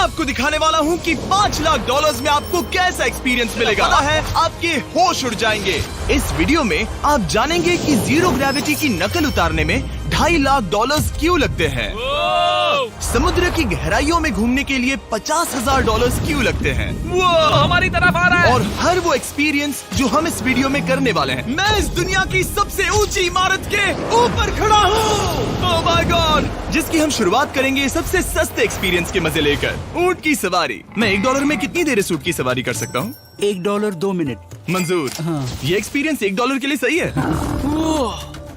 आपको दिखाने वाला हूँ कि $5 लाख में आपको कैसा एक्सपीरियंस मिलेगा। पता है आपके होश उड़ जाएंगे। इस वीडियो में आप जानेंगे कि जीरो ग्रेविटी की नकल उतारने में $2.5 लाख क्यों लगते हैं, समुद्र की गहराइयों में घूमने के लिए $50,000 क्यों लगते हैं, वो हमारी तरफ आ रहा है। और हर वो एक्सपीरियंस जो हम इस वीडियो में करने वाले हैं। मैं इस दुनिया की सबसे ऊंची इमारत के ऊपर खड़ा हूँ, ओह माय गॉड, जिसकी हम शुरुआत करेंगे सबसे सस्ते एक्सपीरियंस के मजे लेकर, ऊंट की सवारी। मैं $1 में कितनी देर इस ऊंट की सवारी कर सकता हूँ? $1 2 मिनट। मंजूर। हाँ। ये एक्सपीरियंस $1 के लिए सही है।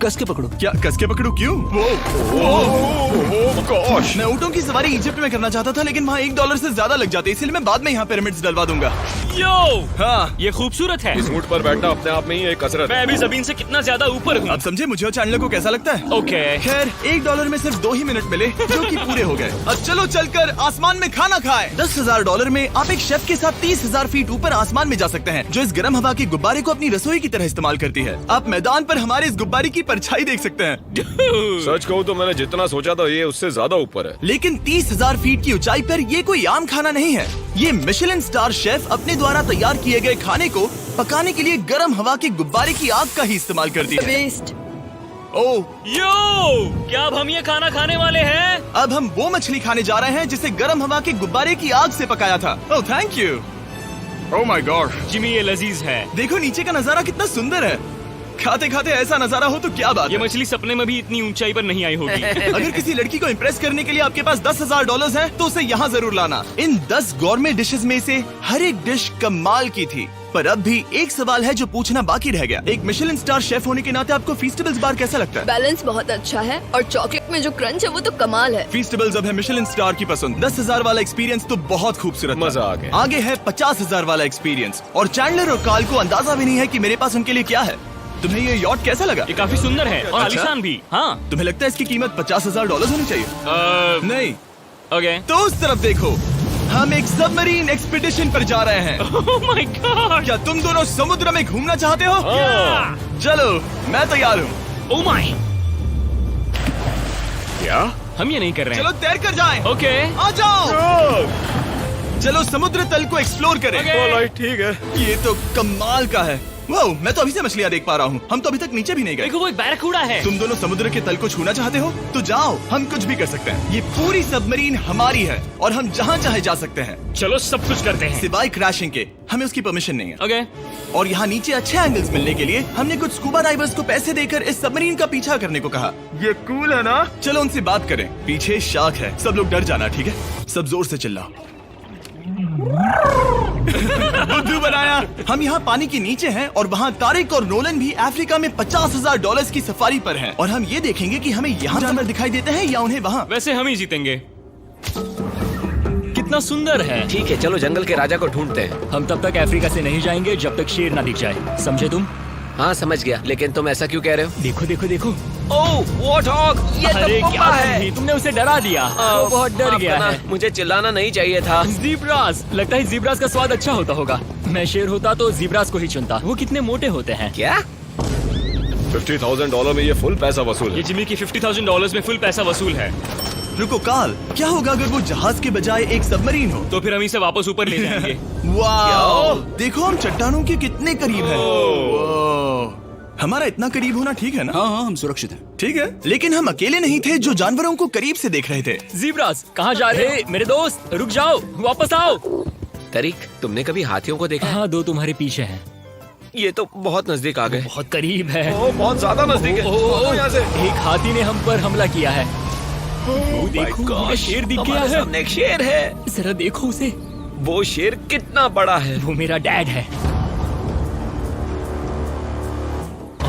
कस के पकड़ो। क्या कस के पकड़ू? क्यों? मैं ऊँटों की सवारी इजिप्ट में करना चाहता था, लेकिन वहाँ $1 से ज्यादा लग जाते, इसलिए मैं बाद में यहाँ पिरामिड्स डलवा दूंगा। यो, हाँ, ये खूबसूरत है। इस ऊंट पर बैठना अपने आप में ही एक कसरत है। मैं अभी जमीन से कितना ज्यादा ऊपर हूँ। अब समझे मुझे और चैंडलर को कैसा लगता है? ओके। खैर $1 में सिर्फ 2 ही मिनट मिले, जो कि पूरे हो गए। अब चलो चलकर आसमान में खाना खाएं। $10,000 में आप एक शेफ के साथ 30,000 फीट ऊपर आसमान में जा सकते हैं, जो इस गर्म हवा के गुब्बारे को अपनी रसोई की तरह इस्तेमाल करती है। आप मैदान पर हमारे इस गुब्बारे की परछाई देख सकते हैं। सच कहूँ तो मैंने जितना सोचा था ये उससे ज्यादा ऊपर है। लेकिन 30,000 फीट की ऊंचाई पर ये कोई आम खाना नहीं है। ये मिशेलिन स्टार शेफ अपने द्वारा तैयार किए गए खाने को पकाने के लिए गर्म हवा के गुब्बारे की आग का ही इस्तेमाल करती है। वेस्ट। ओह, यो, क्या अब हम ये खाना खाने वाले हैं? अब हम वो मछली खाने जा रहे हैं जिसे गर्म हवा के गुब्बारे की आग से पकाया था। Oh thank you. Oh my God Jimmy, ये लजीज है। देखो नीचे का नजारा कितना सुंदर है। खाते खाते ऐसा नजारा हो तो क्या बात ये है। मछली सपने में भी इतनी ऊंचाई पर नहीं आई होगी। अगर किसी लड़की को इम्प्रेस करने के लिए आपके पास $10,000 है तो उसे यहाँ जरूर लाना। इन 10 गौरमेट डिशेस में से हर एक डिश कमाल की थी, पर अब भी एक सवाल है जो पूछना बाकी रह गया। एक मिशेलिन स्टार शेफ होने के नाते आपको फीस्टेबल्स बार कैसा लगता है? बैलेंस बहुत अच्छा है और चॉकलेट में जो क्रंच है वो तो कमाल है। फीस्टेबल्स अब है मिशेलिन स्टार की पसंद। 10,000 वाला एक्सपीरियंस तो बहुत खूबसूरत था। मजा आ गया। आगे है 50,000 वाला एक्सपीरियंस, और चैंडलर और कार्ल को अंदाजा भी नहीं है कि मेरे पास उनके लिए क्या है। तुम्हें ये यॉट कैसा लगा? ये काफी सुंदर है और अच्छा? आलीशान भी। हाँ। तुम्हें लगता है इसकी कीमत $50,000 होनी चाहिए? नहीं। ओके। तो उस तरफ देखो, हम एक सबमरीन एक्सपीडिशन पर जा रहे हैं। Oh my God. क्या तुम दोनों समुद्र में घूमना चाहते हो? चलो, मैं तैयार हूँ। Oh my. क्या? हम ये नहीं कर रहे हैं। चलो तैर कर जाएं। ओके। आ जाओ। चलो समुद्र तल को एक्सप्लोर करें। ओके। ठीक है। ये तो कमाल का है। वाह, मैं तो अभी से मछलियाँ देख पा रहा हूँ। हम तो अभी तक नीचे भी नहीं गए। देखो, वो एक बैरकूडा है। तुम दोनों समुद्र के तल को छूना चाहते हो तो जाओ, हम कुछ भी कर सकते हैं। ये पूरी सबमरीन हमारी है और हम जहाँ चाहे जा सकते हैं, चलो सब कुछ करते हैं। सिवाय क्रैशिंग के। हमें उसकी परमिशन नहीं है। ओके। और यहाँ नीचे अच्छे एंगल्स मिलने के लिए हमने कुछ स्कूबा डाइवर्स को पैसे देकर इस सबमरीन का पीछा करने को कहा। ये कूल है ना? चलो उनसे बात करें। पीछे शार्क है, सब लोग डर जाना, ठीक है? सब जोर से चिल्लाओ। बुद्धू बनाया। हम यहाँ पानी के नीचे हैं और वहाँ तारिक और नोलन भी अफ्रीका में $50,000 की सफारी पर हैं। और हम ये देखेंगे कि हमें यहाँ जानवर दिखाई देते हैं या उन्हें वहाँ। वैसे हम ही जीतेंगे। कितना सुंदर है। ठीक है, चलो जंगल के राजा को ढूंढते हैं। हम तब तक अफ्रीका से नहीं जाएंगे जब तक शेर ना दिख जाए, समझे तुम? हाँ समझ गया, लेकिन तुम ऐसा क्यों कह रहे हो? देखो देखो देखो। ओह वॉर्थॉग, ये तो अरे पोपा क्या है। तुमने उसे डरा दिया। वो बहुत डर माफ गया करना, है। मुझे चिल्लाना नहीं चाहिए था। ज़ीब्रास, लगता है ज़ीब्रास का स्वाद अच्छा होता होगा। मैं शेर होता तो ज़ीब्रास को ही चुनता। वो कितने मोटे होते हैं। क्या? $50,000 में ये फुल पैसा वसूल ये है। जिमी की $50,000 में फुल पैसा वसूल है। रुको कार्ल, क्या होगा अगर वो जहाज के बजाय एक सबमरीन हो? तो फिर हम इसे वापस ऊपर ले जाएंगे। वाह, देखो हम चट्टानों के कितने करीब हैं। वाह, हमारा इतना करीब होना ठीक है ना? हाँ हाँ, हम सुरक्षित हैं। ठीक है, लेकिन हम अकेले नहीं थे जो जानवरों को करीब से देख रहे थे। ज़ीब्रास, कहाँ जा रहे हैं मेरे दोस्त? रुक जाओ, वापस आओ। तरीक, तुमने कभी हाथियों को देखा है? हाँ, 2 तुम्हारे पीछे हैं। ये तो बहुत नजदीक आ गए। बहुत करीब है। ओह, बहुत ज्यादा नजदीक है। ओह, यहाँ से। एक हाथी ने हम पर हमला किया है। वो देखो, वहाँ शेर दिख गया हमारे है। सामने एक शेर है। जरा देखो उसे। वो शेर कितना बड़ा है। वो मेरा डैड है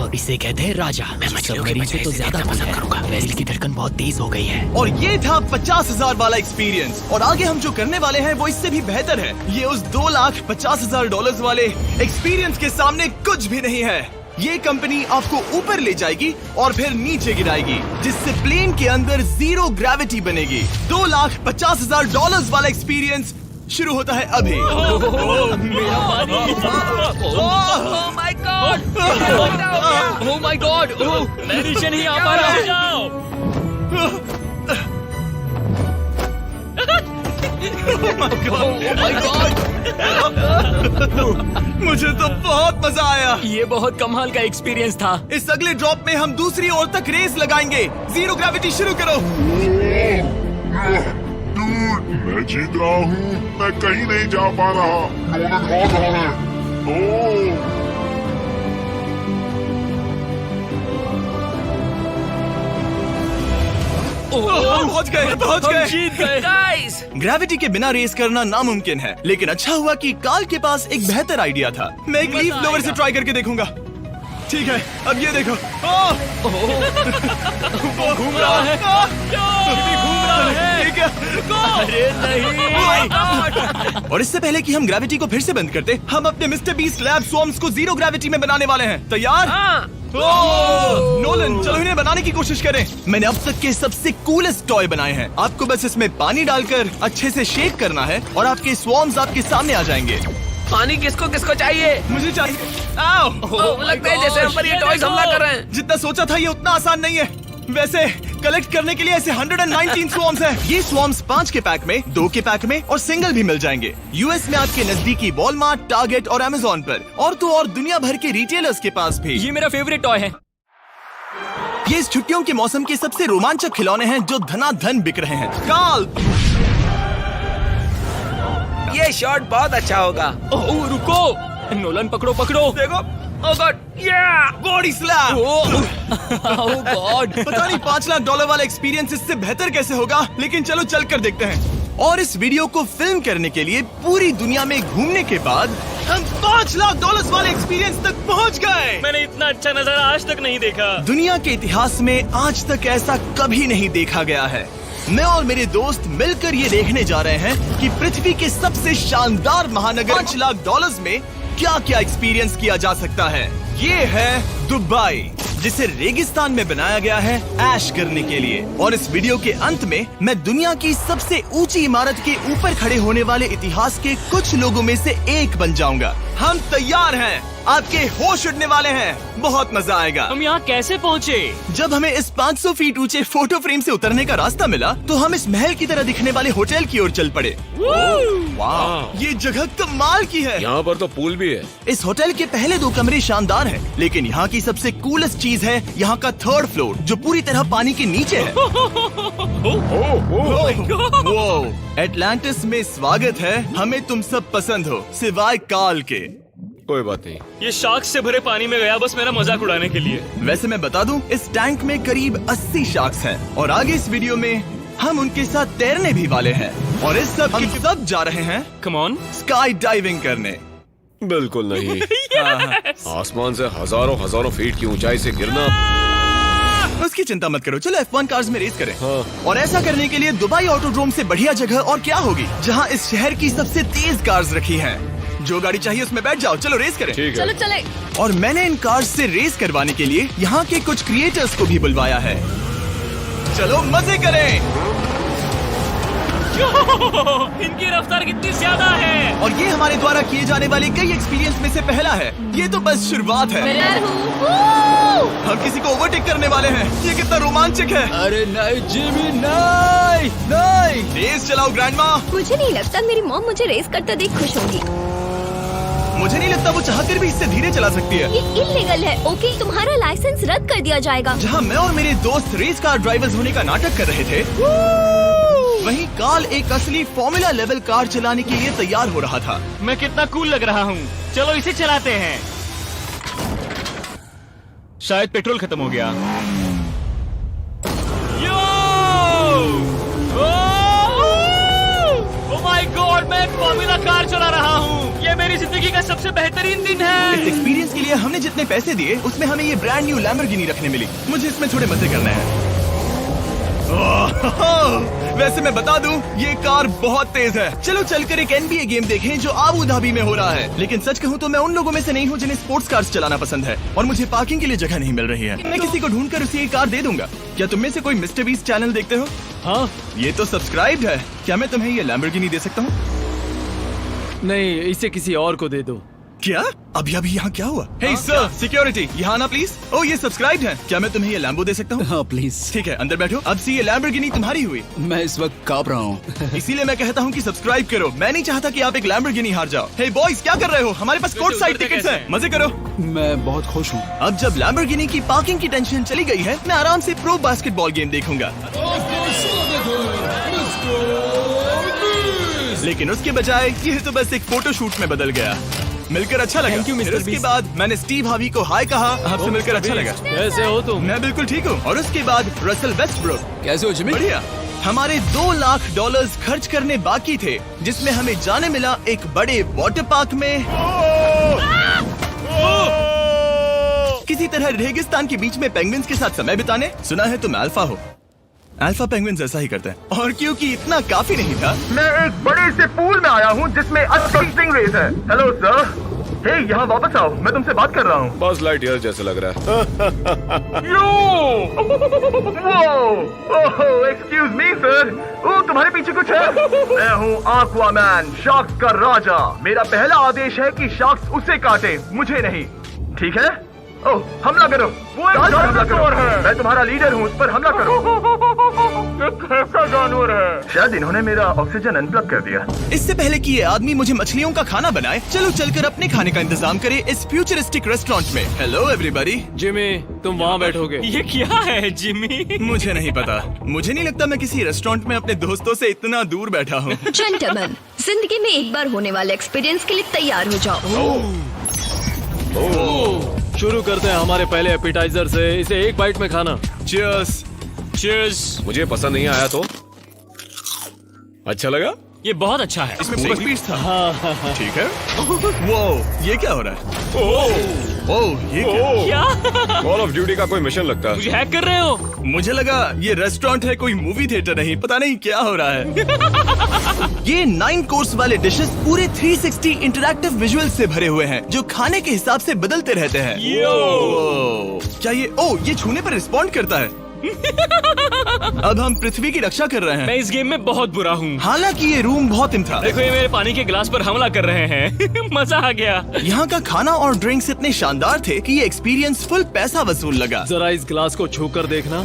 और इसे कहते हैं राजा। मैं मछलियों की सबमरीन से बजाय तो इसे ज्यादा देखना दूर पसंद है। करूंगा। मेरे दिल की धड़कन बहुत तेज हो गई है। और ये था 50,000 वाला एक्सपीरियंस। और आगे हम जो करने वाले हैं वो इससे भी बेहतर है। ये उस $2,50,000 वाले एक्सपीरियंस के सामने कुछ भी नहीं है। ये कंपनी आपको ऊपर ले जाएगी और फिर नीचे गिराएगी, जिससे प्लेन के अंदर जीरो ग्रेविटी बनेगी। $2,50,000 वाला एक्सपीरियंस शुरू होता है अभी। ओह माय गॉड, मैं नीचे नहीं आ पा रहा हूँ। माय गॉड मुझे तो बहुत मजा आया। ये बहुत कमाल का एक्सपीरियंस था। इस अगले ड्रॉप में हम दूसरी ओर तक रेस लगाएंगे। जीरो ग्रेविटी शुरू करो। डूड, मैं जीत रहा हूँ। मैं कहीं नहीं जा पा रहा। नोलन भाग रहा है। ओह, पहुंच गए। जीत गए। गाइस, ग्रेविटी के बिना रेस करना नामुमकिन है, लेकिन अच्छा हुआ कि काल के पास एक बेहतर आइडिया था। मैं एक लीफ ब्लोअर से ट्राई करके देखूंगा। ठीक है, अब ये देखो। घूम रहा है। घूम रहा है। ठीक है। अरे नहीं। और इससे पहले कि हम ग्रेविटी को फिर से बंद करते, हम अपने मिस्टर बीस्ट लैब स्वॉर्म्स को जीरो ग्रेविटी में बनाने वाले हैं। तैयार? हाँ। नोलन, चलो इन्हें बनाने की कोशिश करें। मैंने अब तक के सबसे कूलेस्ट टॉय बनाए हैं। आपको बस इसमें पानी डालकर अच्छे से शेक करना है और आपके स्वॉर्म्स आपके सामने आ जाएंगे। पानी किसको किसको चाहिए? मुझे चाहिए। आओ। लगता है जैसे हम पर ये टॉयज हमला कर रहे हैं। जितना सोचा था ये उतना आसान नहीं है। वैसे कलेक्ट करने के लिए ऐसे 119 स्वॉर्म्स हैं। ये स्वॉर्म्स 5 के पैक में, 2 के पैक में और सिंगल भी मिल जाएंगे। यूएस में आपके नजदीकी वॉलमार्ट, टारगेट और अमेज़न पर, और तो और दुनिया भर के रिटेलर्स के पास भी। ये मेरा फेवरेट टॉय है। ये इस छुट्टियों के मौसम के सबसे रोमांचक खिलौने हैं जो धनाधन बिक रहे हैं। काल, ये शॉट बहुत अच्छा होगा। ओह रुको, नोलन पकड़ो पकड़ो। देखो। ओह गॉड, या बॉडी स्लैम। ओह गॉड। पता नहीं $5 लाख वाला एक्सपीरियंस इससे बेहतर कैसे होगा, लेकिन चलो चल कर देखते हैं। और इस वीडियो को फिल्म करने के लिए पूरी दुनिया में घूमने के बाद हम $5 लाख वाले एक्सपीरियंस तक पहुंच गए। मैंने इतना अच्छा नजारा आज तक नहीं देखा। दुनिया के इतिहास में आज तक ऐसा कभी नहीं देखा गया है। मैं और मेरे दोस्त मिलकर ये देखने जा रहे हैं कि पृथ्वी के सबसे शानदार महानगर $5 लाख में क्या क्या एक्सपीरियंस किया जा सकता है। ये है दुबई, जिसे रेगिस्तान में बनाया गया है ऐश करने के लिए। और इस वीडियो के अंत में मैं दुनिया की सबसे ऊंची इमारत के ऊपर खड़े होने वाले इतिहास के कुछ लोगों में से एक बन जाऊंगा। हम तैयार हैं, आपके होश उड़ने वाले हैं, बहुत मजा आएगा। हम यहाँ कैसे पहुँचे? जब हमें इस 500 फीट ऊंचे फोटो फ्रेम से उतरने का रास्ता मिला तो हम इस महल की तरह दिखने वाले होटल की ओर चल पड़े। वाह, ये जगह कमाल की है। यहाँ पर तो पूल भी है। इस होटल के पहले 2 कमरे शानदार हैं, लेकिन यहाँ की सबसे कूलेस्ट चीज है यहाँ का 3rd फ्लोर, जो पूरी तरह पानी के नीचे है। वो एटलांटिस में स्वागत है। हमें तुम सब पसंद हो, सिवाय काल के। कोई बात नहीं। ये शार्क से भरे पानी में गया बस मेरा मजाक उड़ाने के लिए। वैसे मैं बता दूं, इस टैंक में करीब 80 शार्क्स हैं और आगे इस वीडियो में हम उनके साथ तैरने भी वाले हैं। और इस सब हम सब जा रहे हैं कम ऑन। स्काई डाइविंग करने। बिल्कुल नहीं। आसमान से हजारों फीट की ऊंचाई से गिरना। उसकी चिंता मत करो, चलो F1 कार्स में रेस करें। हाँ। और ऐसा करने के लिए दुबई ऑटोड्रोम से बढ़िया जगह और क्या होगी, जहाँ इस शहर की सबसे तेज कार्स रखी हैं। जो गाड़ी चाहिए उसमें बैठ जाओ, चलो रेस करें। ठीक चलो है। चले। और मैंने इन कार्स से रेस करवाने के लिए यहाँ के कुछ क्रिएटर्स को भी बुलवाया है। चलो मजे करें। इनकी रफ्तार कितनी ज्यादा है। और ये हमारे द्वारा किए जाने वाले कई एक्सपीरियंस में से पहला है। ये तो बस शुरुआत है। मैं हूँ। हम किसी को ओवरटेक करने वाले हैं। ये कितना रोमांचक है। अरे नहीं जिमी, नहीं नहीं। रेस चलाओ ग्रैंडमा। मुझे नहीं लगता मेरी मॉम मुझे रेस करते देख खुश होगी। मुझे नहीं लगता वो चाहकर भी इससे धीरे चला सकती है। ये इल्लीगल है। ओके, तुम्हारा लाइसेंस रद्द कर दिया जाएगा। जहाँ मैं और मेरे दोस्त रेस कार ड्राइवर्स होने का नाटक कर रहे थे, वहीं काल एक असली फॉर्मूला लेवल कार चलाने के लिए तैयार हो रहा था। मैं कितना कूल लग रहा हूँ। चलो इसे चलाते हैं। शायद पेट्रोल खत्म हो गया। ओह माय गॉड, मैं एक फॉर्मूला कार चला रहा हूँ। ये मेरी जिंदगी का सबसे बेहतरीन दिन इस है। एक्सपीरियंस के लिए हमने जितने पैसे दिए उसमें हमें ये ब्रांड न्यू लैम्बोर्गिनी रखने मिली। मुझे इसमें थोड़े मजे करने हैं। वैसे मैं बता दूं, ये कार बहुत तेज है। चलो चलकर एक NBA गेम देखें जो आबू धाबी में हो रहा है। लेकिन सच कहूं तो मैं उन लोगों में से नहीं हूं जिन्हें स्पोर्ट्स कार्स चलाना पसंद है और मुझे पार्किंग के लिए जगह नहीं मिल रही है। मैं किसी को ढूंढकर उसे ये कार दे दूंगा। क्या तुम में से कोई मिस्टर बीस्ट चैनल देखते हो? हाँ? ये तो सब्सक्राइब्ड है। क्या मैं तुम्हें ये लैम्बोर्गिनी दे सकता हूँ? नहीं, इसे किसी और को दे दो। क्या? अभी यहाँ क्या हुआ? हे सर, सिक्योरिटी, यहाँ आना प्लीज। ओह, ये सब्सक्राइब्ड है। क्या मैं तुम्हें ये लैम्बो दे सकता हूँ? हाँ प्लीज। ठीक है, अंदर बैठो। अब से ये लैम्बोर्गिनी तुम्हारी हुई। मैं इस वक्त कांप रहा हूँ। इसीलिए मैं कहता हूँ कि सब्सक्राइब करो। मैं नहीं चाहता कि आप एक लैम्बोर्गिनी हार जाओ। हे बॉयज, क्या कर रहे हो? हमारे पास कोर्ट साइड टिकट्स हैं। मजे करो। मैं बहुत खुश हूँ। अब जब लैम्बोर्गिनी की पार्किंग की टेंशन चली गई है, मैं आराम से प्रो बास्केटबॉल गेम देखूंगा। लेकिन उसके बजाय ये तो बस एक फोटो शूट में बदल गया। मिलकर अच्छा लगा। Thank you, Mr. फिर उसके Beast। बाद मैंने स्टीव हार्वी को हाय कहा। आपसे मिलकर अच्छा लगा। कैसे हो तुम? मैं बिल्कुल ठीक हूँ। और उसके बाद रसल वेस्टब्रुक। कैसे हो जिमी? बढ़िया। हमारे $2 लाख खर्च करने बाकी थे, जिसमें हमें जाने मिला एक बड़े वाटर पार्क में किसी तरह रेगिस्तान के बीच में पेंगुइन्स के साथ समय बिताने। सुना है तुम अल्फा हो। अल्फा पेंगुइन्स ऐसा ही करते हैं। और क्योंकि इतना काफी नहीं था, मैं एक बड़े से पूल में आया हूँ जिसमें 80 स्टिंगरेज है। हेलो सर, हे यहाँ वापस आओ, मैं तुमसे बात कर रहा हूँ। बस लाइट ईयर जैसे लग रहा है। एक्सक्यूज मी सर, ओ तुम्हारे पीछे कुछ है? मैं हूँ आक्वामैन, शार्क्स का राजा। मेरा पहला आदेश है कि शार्क्स उसे काटे, मुझे नहीं। ठीक है? ओह, हमला करो। वो एक जानवर है। मैं तुम्हारा लीडर हूँ, उस पर हमला करो। एक कैसा जानवर है? शायद इन्होंने मेरा ऑक्सीजन अनप्लग कर दिया। इससे पहले कि ये आदमी मुझे मछलियों का खाना बनाए, चलो चलकर अपने खाने का इंतजाम करें इस फ्यूचरिस्टिक रेस्टोरेंट में। Hello everybody. जिमी, तुम वहाँ बैठोगे? ये क्या है जिमी? मुझे नहीं पता। मुझे नहीं लगता मैं किसी रेस्टोरेंट में अपने दोस्तों से इतना दूर बैठा हूँ। जेंटलमैन, जिंदगी में एक बार होने वाले एक्सपीरियंस के लिए तैयार हो जाओ। शुरू करते हैं हमारे पहले एपिटाइजर से। इसे एक बाइट में खाना। Cheers। चीयर्स। मुझे पसंद नहीं आया तो अच्छा लगा। ये बहुत अच्छा है। इसमें पूरा पीस था। ठीक है। वो ये क्या हो रहा है? ओह, ये क्या? कॉल ऑफ ड्यूटी का कोई मिशन लगता है। मुझे हैक कर रहे हो? मुझे लगा ये रेस्टोरेंट है, कोई मूवी थिएटर नहीं। पता नहीं क्या हो रहा है। ये 9 कोर्स वाले डिशेस पूरे 360 इंटरैक्टिव विजुअल से भरे हुए हैं, जो खाने के हिसाब से बदलते रहते हैं। क्या ये छूने पर रिस्पॉन्ड करता है? अब हम पृथ्वी की रक्षा कर रहे हैं। मैं इस गेम में बहुत बुरा हूँ। हालांकि ये रूम बहुत था। देखो, ये मेरे पानी के गिलास पर हमला कर रहे हैं। मजा आ गया। यहाँ का खाना और ड्रिंक्स इतने शानदार थे कि ये एक्सपीरियंस फुल पैसा वसूल लगा। जरा इस गिलास को छूकर देखना।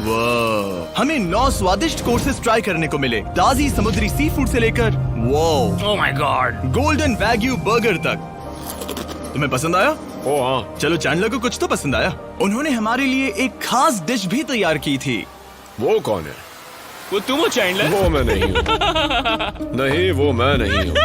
हमें 9 स्वादिष्ट कोर्सेस ट्राई करने को मिले, ताजी समुद्री सी फूड से लेकर oh my God, golden wagyu burger तक। तुम्हें पसंद आया? ओ हाँ। चलो, चैंडलर को कुछ तो पसंद आया। उन्होंने हमारे लिए एक खास डिश भी तैयार की थी। वो कौन है? वो तुम हो चैंडलर? वो मैं नहीं हूँ। नहीं, वो मैं नहीं हूँ।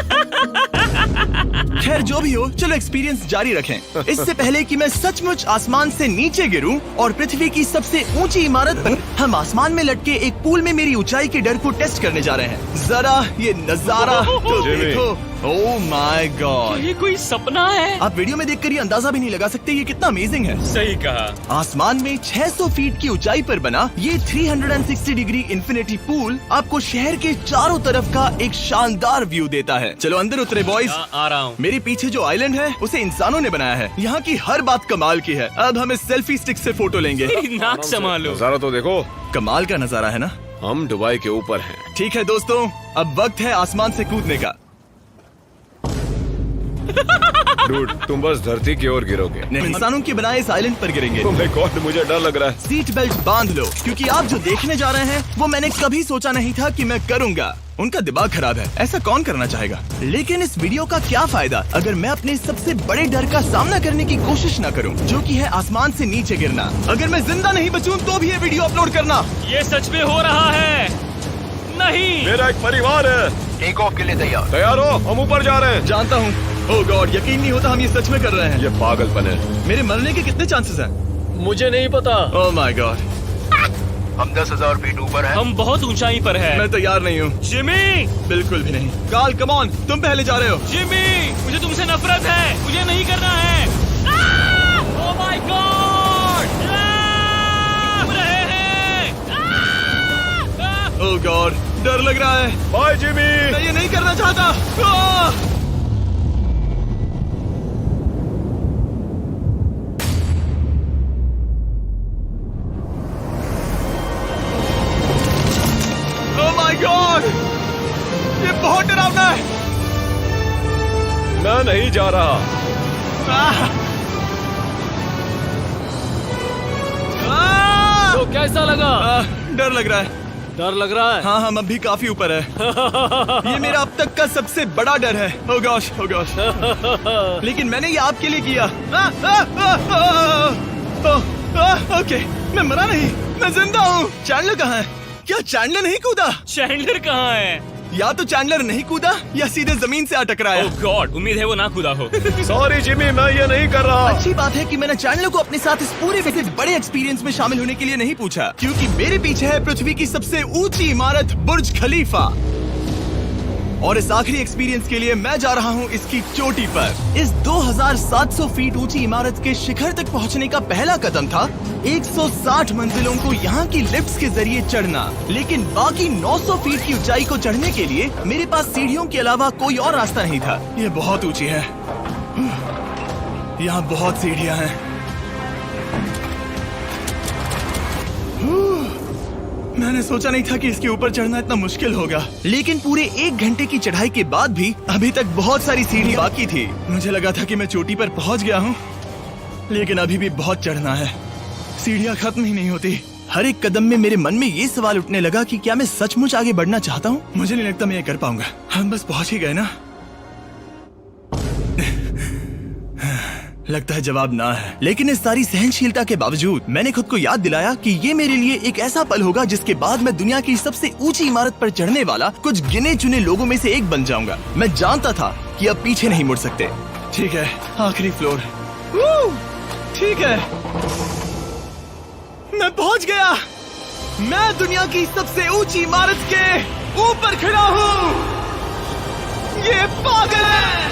खैर, जो भी हो, चलो एक्सपीरियंस जारी रखें। इससे पहले कि मैं सचमुच आसमान से नीचे गिरूं और पृथ्वी की सबसे ऊंची इमारत पर हम आसमान में लटके एक पूल में मेरी ऊंचाई के डर को टेस्ट करने जा रहे हैं। जरा ये नजारा तो जिमी। देखो। ओह माय गॉड, ये कोई सपना है? आप वीडियो में देखकर ये अंदाजा भी नहीं लगा सकते ये कितना अमेजिंग है। सही कहा। आसमान में 600 फीट की ऊंचाई पर बना ये 360 डिग्री इंफिनिटी पूल आपको शहर के चारों तरफ का एक शानदार व्यू देता है। चलो अंदर उतरे बॉयज। आ रहा हूँ। मेरे पीछे जो आइलैंड है उसे इंसानों ने बनाया है। यहाँ की हर बात कमाल की है। अब हम इस सेल्फी स्टिक से फोटो लेंगे। नाक संभालो। नजारा तो देखो। कमाल का नजारा है ना? हम दुबई के ऊपर हैं। ठीक है दोस्तों, अब वक्त है आसमान से कूदने का। डूड, तुम बस धरती की ओर गिरोगे। नहीं, इंसानों के बनाए इस आइलैंड पर गिरेंगे। Oh my God, मुझे डर लग रहा है। सीट बेल्ट बांध लो, क्योंकि आप जो देखने जा रहे हैं वो मैंने कभी सोचा नहीं था कि मैं करूंगा। उनका दिमाग खराब है, ऐसा कौन करना चाहेगा? लेकिन इस वीडियो का क्या फायदा अगर मैं अपने सबसे बड़े डर का सामना करने की कोशिश न करूं, जो कि है आसमान से नीचे गिरना। अगर मैं जिंदा नहीं बचूं तो भी ये वीडियो अपलोड करना। ये सच में हो रहा है? नहीं। मेरा एक परिवार है। टेक ऑफ के लिए तैयार। तैयार हो? हम ऊपर जा रहे हैं। जानता हूँ। ओह गॉड, यकीन नहीं होता हम ये सच में कर रहे हैं। ये पागलपन है। मेरे मरने के कितने चांसेस हैं? मुझे नहीं पता। Oh my God. हम 10,000 फीट ऊपर हैं। हम बहुत ऊंचाई पर हैं। मैं तैयार नहीं हूँ। जिमी, बिल्कुल भी नहीं। कार्ल, कम ऑन, तुम पहले जा रहे हो। जिमी, मुझे तुमसे नफरत है। मुझे नहीं करना है। ओह माय गॉड, रहे हैं। ओह गॉड, डर लग रहा है। Bye Jimmy. मैं ये नहीं करना चाहता। ओह माय गॉड, ये बहुत डरावना है। मैं नहीं जा रहा। तो कैसा लगा? डर लग रहा है। डर लग रहा है? हाँ हम अब भी काफी ऊपर है। ये मेरा अब तक का सबसे बड़ा डर है। Oh gosh, oh gosh। लेकिन मैंने ये आपके लिए किया। ओके, मैं मरा नहीं, मैं जिंदा हूँ। चैंडलर कहाँ है? क्या चैंडलर नहीं कूदा? चैंडलर कहाँ है? या तो चैंडलर नहीं कूदा या सीधे जमीन से आ टकराया। ओह गॉड, उम्मीद है वो ना कूदा हो। सॉरी जिमी, मैं ये नहीं कर रहा। अच्छी बात है कि मैंने चैंडलर को अपने साथ इस पूरे बड़े एक्सपीरियंस में शामिल होने के लिए नहीं पूछा, क्योंकि मेरे पीछे है पृथ्वी की सबसे ऊंची इमारत बुर्ज खलीफा। और इस आखिरी एक्सपीरियंस के लिए मैं जा रहा हूँ इसकी चोटी पर। इस 2700 फीट ऊंची इमारत के शिखर तक पहुँचने का पहला कदम था 160 मंजिलों को यहाँ की लिफ्ट्स के जरिए चढ़ना, लेकिन बाकी 900 फीट की ऊंचाई को चढ़ने के लिए मेरे पास सीढ़ियों के अलावा कोई और रास्ता नहीं था। ये बहुत ऊंची है, यहाँ बहुत सीढ़ियाँ हैं। मैंने सोचा नहीं था कि इसके ऊपर चढ़ना इतना मुश्किल होगा, लेकिन पूरे 1 घंटे की चढ़ाई के बाद भी अभी तक बहुत सारी सीढ़ी बाकी थी। मुझे लगा था कि मैं चोटी पर पहुंच गया हूं, लेकिन अभी भी बहुत चढ़ना है। सीढ़ियां खत्म ही नहीं होती। हर एक कदम में मेरे मन में ये सवाल उठने लगा कि क्या मैं सचमुच आगे बढ़ना चाहता हूँ? मुझे नहीं लगता मैं ये कर पाऊंगा। हम बस पहुंच ही गए ना। लगता है जवाब ना है, लेकिन इस सारी सहनशीलता के बावजूद मैंने खुद को याद दिलाया कि ये मेरे लिए एक ऐसा पल होगा जिसके बाद मैं दुनिया की सबसे ऊंची इमारत पर चढ़ने वाला कुछ गिने चुने लोगों में से एक बन जाऊंगा। मैं जानता था कि अब पीछे नहीं मुड़ सकते। ठीक है, आखिरी फ्लोर। ठीक है, मैं पहुंच गया। मैं दुनिया की सबसे ऊंची इमारत के ऊपर खड़ा हूँ। ये पागल है,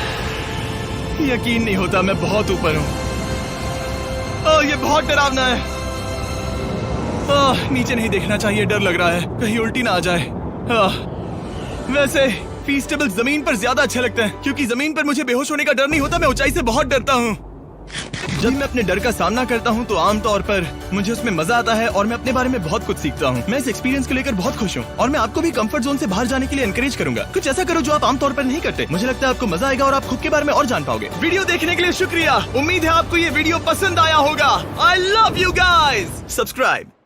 यकीन नहीं होता मैं बहुत ऊपर हूँ। ओह, ये बहुत डरावना है। ओह, नीचे नहीं देखना चाहिए, डर लग रहा है कहीं उल्टी ना आ जाए। वैसे फीस्टेबल जमीन पर ज्यादा अच्छे लगते हैं, क्योंकि जमीन पर मुझे बेहोश होने का डर नहीं होता। मैं ऊंचाई से बहुत डरता हूँ। जब मैं अपने डर का सामना करता हूँ तो आमतौर पर मुझे उसमें मजा आता है और मैं अपने बारे में बहुत कुछ सीखता हूँ। मैं इस एक्सपीरियंस को लेकर बहुत खुश हूँ और मैं आपको भी कंफर्ट जोन से बाहर जाने के लिए एनकरेज करूंगा। कुछ ऐसा करो जो आप आमतौर पर नहीं करते। मुझे लगता है आपको मजा आएगा और आप खुद के बारे में और जान पाओगे। वीडियो देखने के लिए शुक्रिया। उम्मीद है आपको ये वीडियो पसंद आया होगा। I love you guys. Subscribe.